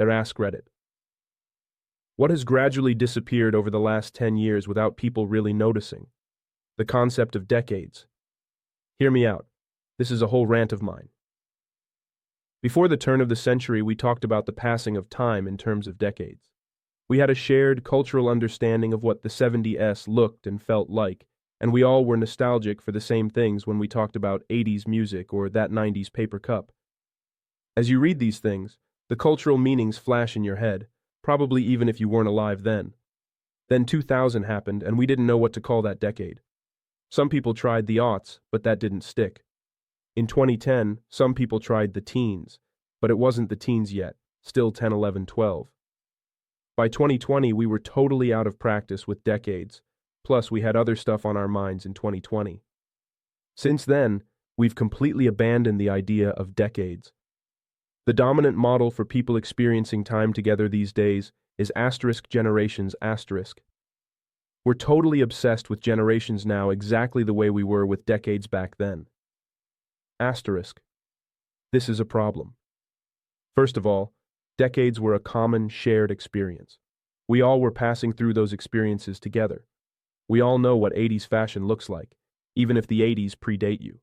their AskReddit. What has gradually disappeared over the last 10 years without people really noticing? The concept of decades. Hear me out. This is a whole rant of mine. Before the turn of the century, we talked about the passing of time in terms of decades. We had a shared cultural understanding of what the 70s looked and felt like, and we all were nostalgic for the same things when we talked about 80s music or that 90s paper cup. As you read these things, the cultural meanings flash in your head, probably even if you weren't alive then. Then 2000 happened, and we didn't know what to call that decade. Some people tried the aughts, but that didn't stick. In 2010, some people tried the teens, but it wasn't the teens yet, still 10, 11, 12. By 2020, we were totally out of practice with decades, plus we had other stuff on our minds in 2020. Since then, we've completely abandoned the idea of decades. The dominant model for people experiencing time together these days is asterisk generations asterisk. We're totally obsessed with generations now exactly the way we were with decades back then. Asterisk. This is a problem. First of all, decades were a common, shared experience. We all were passing through those experiences together. We all know what 80s fashion looks like, even if the 80s predate you.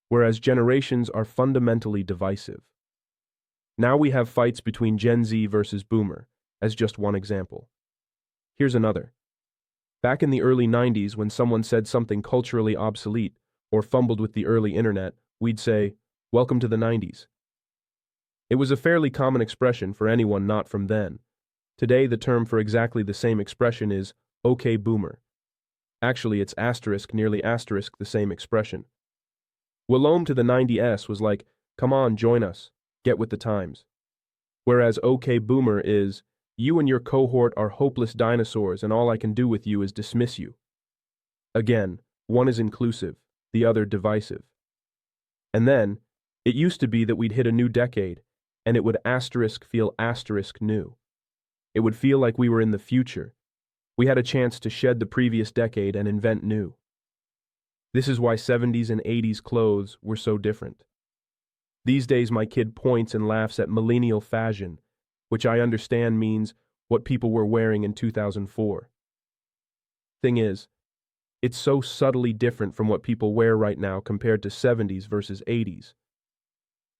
Whereas generations are fundamentally divisive. Now we have fights between Gen Z versus Boomer, as just one example. Here's another. Back in the early 90s, when someone said something culturally obsolete or fumbled with the early internet, we'd say, "Welcome to the 90s." It was a fairly common expression for anyone not from then. Today, the term for exactly the same expression is, "Okay, Boomer." Actually, it's asterisk, nearly asterisk, the same expression. Welcome to the 90s was like, "Come on, join us. Get with the times." Whereas "Okay, Boomer" is, "You and your cohort are hopeless dinosaurs and all I can do with you is dismiss you." Again, one is inclusive, the other divisive. And then, it used to be that we'd hit a new decade, and it would asterisk feel asterisk new. It would feel like we were in the future. We had a chance to shed the previous decade and invent new. This is why 70s and 80s clothes were so different. These days my kid points and laughs at millennial fashion, which I understand means what people were wearing in 2004. Thing is, it's so subtly different from what people wear right now compared to 70s versus 80s.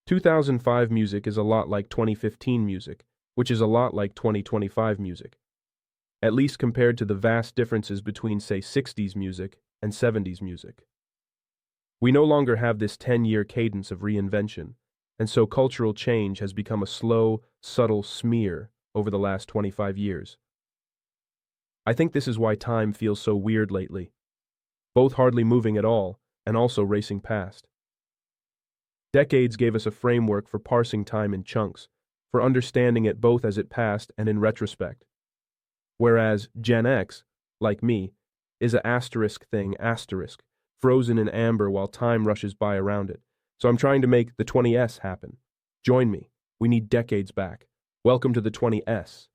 2005 music is a lot like 2015 music, which is a lot like 2025 music. At least compared to the vast differences between, say, 60s music and 70s music. We no longer have this 10-year cadence of reinvention, and so cultural change has become a slow, subtle smear over the last 25 years. I think this is why time feels so weird lately, both hardly moving at all and also racing past. Decades gave us a framework for parsing time in chunks, for understanding it both as it passed and in retrospect. Whereas Gen X, like me, is a asterisk thing asterisk, frozen in amber while time rushes by around it. So I'm trying to make the 20s happen. Join me. We need decades back. Welcome to the 20s.